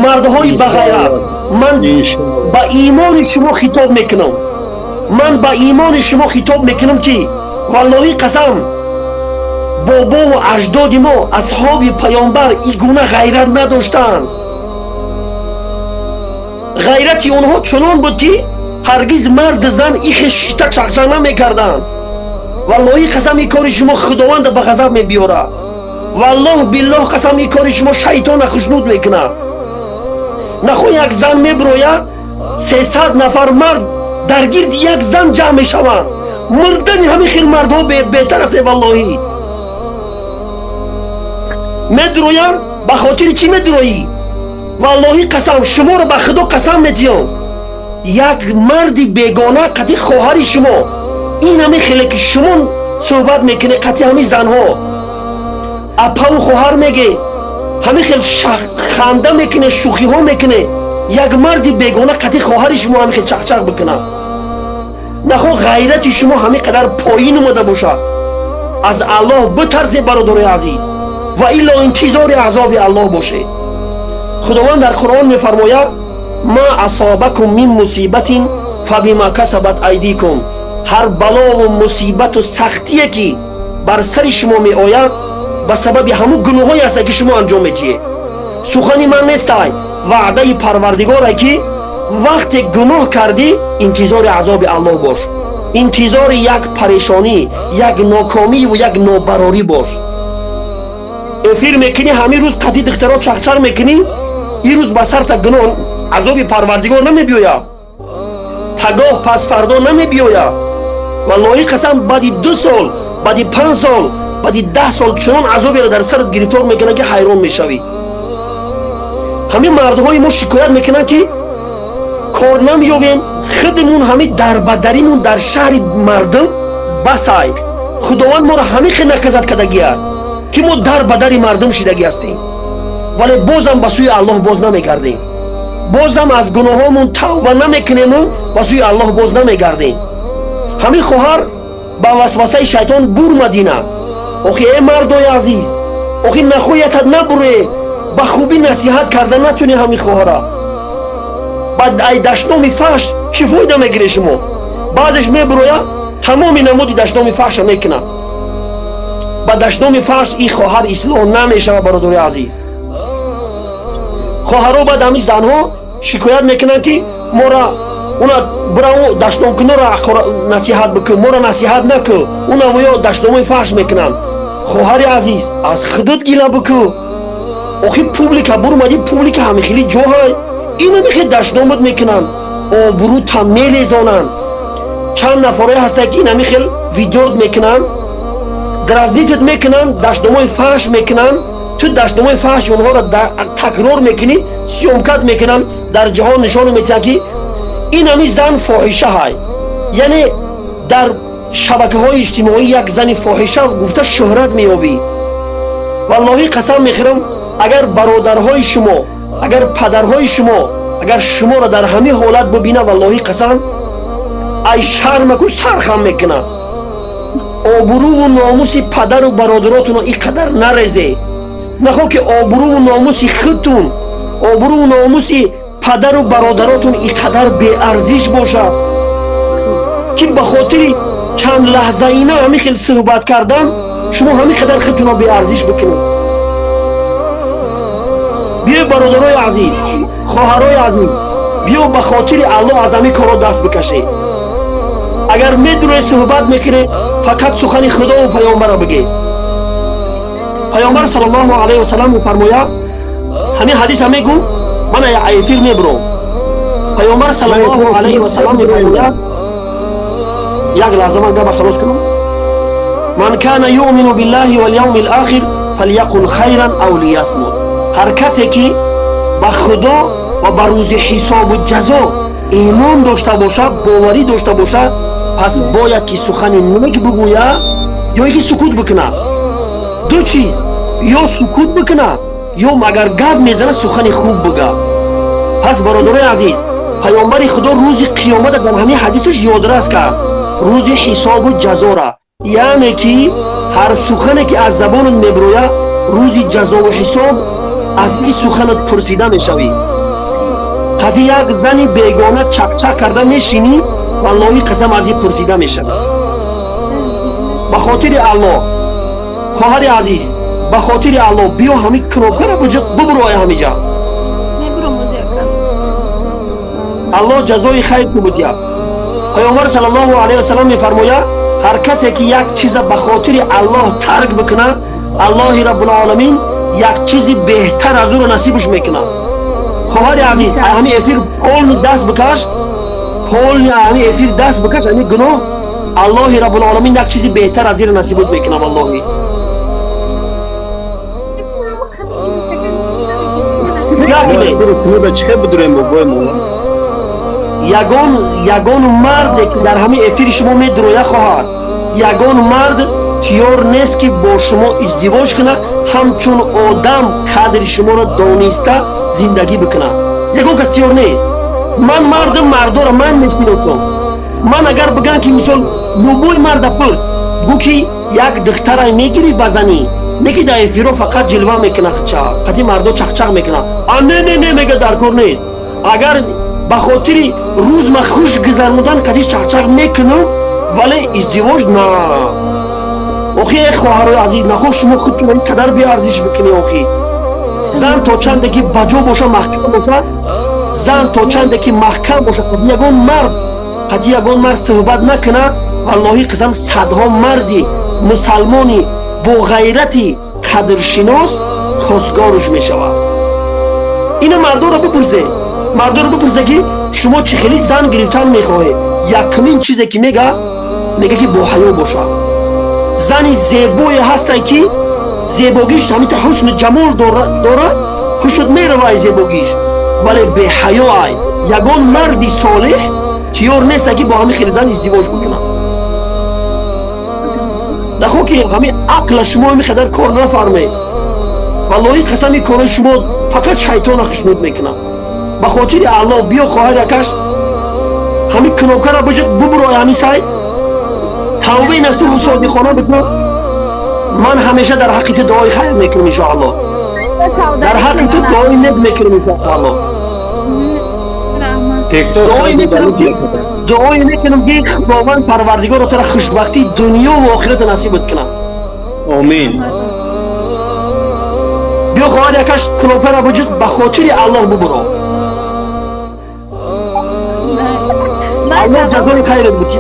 мардҳои бағайрат, ман ба имони шумо хитоб мекунам. ман ба имони шумо хитоб мекунам ки валлоҳи қасам бобо ва аҷдоди мо асҳоби паёнбар ин гуна ғайрат надоштанд. ғайрати онҳо чунон буд ки ҳаргиз марду зан ихе шишта чақчақ намекарданд. валлоҳи қасам ин кори шумо худованда ба ғазаб мебиёрад. валлоҳ биллоҳ қасам ин кори шумо шайтона хушнуд мекунад. нахо як зан мебирояд 300 нафар мард дар гирди як зан ҷамъ мешаванд. мурдани ҳамин хел мардҳо беҳтар аст. валлоҳи медироянд. ба хотири чӣ медироӣ? валлоҳи қасам шуморо ба худо қасам медиҳам, як марди бегона қати хоҳари шумо ин ҳамин хеле ки шумо суҳбат мекунед қати ҳамин занҳо апаву хоҳар меге ҳамин хел ханда мекунед, шӯхиҳо мекунед, як марди бегона қати хоҳари шумо ҳамин хел чақчақ бикунад. нахо ғайрати шумо ҳамин қадар поин омада бошад. аз аллоҳ битарзед бародарои азиз ва ило интизори азоби аллоҳ бошед. худованд дар қуръон мефармояд ма асобакум мин мусибатин фабима касабат айдикум. ҳар балову мусибату сахтие ки бар сари шумо меояд ба сабаби ҳамун гуноҳое аст ки шумо анҷом медиҳед. сухани ман нестай, ваъдаи парвардигоре ки вақте гуноҳ кардӣ интизори азоби аллоҳ бош. интизори як парешонӣ, як нокомиву як нобарорӣ бош. эфир мекунӣ, ҳамин рӯз қади духтаро чақчақ мекунӣ, ин рӯз ба сарта гуноҳ азоби парвардигор намебиёяд. пагоҳ пас фардо намебиёяд. валлоҳи қасам баъди 2 сол, баъди 5 сол, баъди 10 сол чунон азоберо дар сарат гирифтор мекунад ки ҳайрон мешавӣ. ҳамин мардҳои мо шикоят мекунанд ки кор намеёвем, худмон ҳамин дарбадаримон дар шаҳри мардум басай. худованд моро ҳамин хел наказат кардагиаст ки мо дарбадари мардум шидагӣ ҳастем, вале бозам ба сӯи аллоҳ боз намегардем. бозам аз гуноҳҳомон тавба намекунему, ба сӯи аллоҳ боз намегардем. ҳамин хоҳар ба васвасаи шайтон бурмадина. охи э мардои азиз, охи нахоятат набуре, ба хубӣ насиҳат карда натуне ҳамин хоҳара. ба ай даштноми фаҳш чӣ фоида мегиред шумо? баъзеш мебирояд тамоми намуди даштноми фаҳша мекунад. ба даштноми фаҳш ин хоҳар ислоҳ намешавад. бародари азиз, хоҳаро баъд ҳамин занҳо шикоят мекунанд ки мора уна бирав даштномкунора насиҳат бикун, мора насиҳат накун, унавоё даштномаи фаҳш мекунанд. хоҳари азиз, аз худут гила бикун. охи публика бурмади, публика ҳамихели ҷоҳай ин ҳамихел даштномат мекунанд, обрӯта мелезонанд. чанд нафаре ҳастанд ки ин ҳамихел видеот мекунанд, дразнитат мекунанд, даштномаи фаҳш мекунанд. ту даштномаи фаҳши онҳоро такрор мекунӣ, сёмкат мекунанд, дар ҷаҳон нишон медиҳанд ки ин ҳамин зан фоҳишаҳай. яъне дар шабакаҳои иҷтимоӣ як зани фоҳиша гуфта шӯҳрат меёбӣ. валлоҳи қасам мехӯрам, агар бародарҳои шумо, агар падарҳои шумо, агар шуморо дар ҳамин ҳолат бубина, валлоҳи қасам ай шармаку сархам мекунад. обрӯву номуси падару бародаротуно ин қадар нарезе. нахо ки обрӯву номуси худтун, обрӯву номуси падару бародаротун ин қадар беарзиш бошад ки ба хотири чанд лаҳзаина ҳамин хел суҳбат кардан шумо ҳамин қадар худтунро беарзиш бикунед. биё бародарои азиз, хоҳарои азиз, биё ба хотири аллоҳ аз ҳамин корро даст бикашед. агар медуроед суҳбат мекунед, фақат сухани худову паёнбарро бигед. паёнбар саллаллоҳу алайҳи васалам мефармояд, ҳамин ҳадиса мегӯ, ман эфир мебурам. паёнбар саллаллоҳу алайҳи васалам мефармояд, як лаҳза ман габа халос кунам. ман кана юъмину биллаҳи вал явми лахир фалякул хайран ав лиясмут. ҳар касе ки ба худо ва ба рӯзи ҳисобу ҷазо имон дошта бошад, боварӣ дошта бошад, пас бояд ки сухани нек бигӯяд ё ки сукут бикунад. ду чиз, ё сукут бикунад, ё агар гап мезана сухани хуб бигӯяд. пас бародарои азиз, паёнбари худо рӯзи қиёмата дар ҳамин ҳадисаш ёдрас кард рӯзи ҳисобу ҷазора, яъне ки ҳар сухане ки аз забонат мебирояд рӯзи ҷазову ҳисоб از این سخنت پرسیده میشوی. قدی یک زنی بیگانه چک کرده میشینی والله قسم از این پرسیده میشوی. به خاطر الله خواهر عزیز، به خاطر الله بیا همین کنوکه را ببروی همینجا. الله جزای خیر بودیا. پیامبر صلی الله علیه و سلم میفرماید هر کسی که یک چیز به خاطر الله ترک بکنه الله رب العالمین یک چیزی بهتر از او نصیبش میکنه. خواهر عزیز همین افیر پول دست بکش، پول همین افیر دست بکش، همین گناه الله رب العالمین یک چیزی بهتر از این نصیبت میکنه. والله یگان مرد که در همین افیر شما میدرویه خواهر، یگان مرد تیار نیست که با شما ازدواج کنه همچون آدم قدر شما را دانسته زندگی بکنه. یگان کس تیار نیست. من مرد را من میشناسم. من اگر بگم که مثال نوبوی مرد پرس بگو که یک دختر میگیری بزنی میگی در افیرو فقط جلوه میکنه خچه قدی مردو چخ میکنه نه میگه در کار نیست. اگر به خاطر روز ما خوش گذرمودن قدی چخ میکنم ولی ازدواج نه. آخی خواهر عزیز نخواه شما خودتون این قدر بی ارزش بکنی. آخی زن تا چنده که بجا باشه محکم باشه، زن تا چنده که محکم باشه قدی یگان مرد صحبت نکنه والله قسم صدها مردی مسلمانی با غیرتی قدرشناس خواستگارش میشود. این مردو رو بپرسه که شما چه خیلی زن گرفتن میخواهی. یکمین چیزی که میگه که با حیا باشه. زنی زیبایی هسته که زیباگیش همیت حسن جمال داره خوشت میروه زیباگیش ولی به حیا یگان مردی صالح تیار نیست که با همین خیلی زن ازدواج بکنه. نخو که همین عقل شما میخدر کار نفرمه والله قسمی کار شما فقط شیطان خشنود میکنه. به خاطر الله بیا خواهد یکش همین کنوکه را ببرای همین سای توبه نصوح و صادقانه بکن. من همیشه در حقیقت دعای خیر میکنم انشاءالله. در حقیقت دعای نگ میکنم انشاءالله. دعای میکنم که خداوند پروردگار رو تو را خوشبختی دنیا و آخرت نصیبت کنه. آمین. بیا خواهد یکش کنوکه را به خاطر الله ببرو. الله جزای خیرت بودی.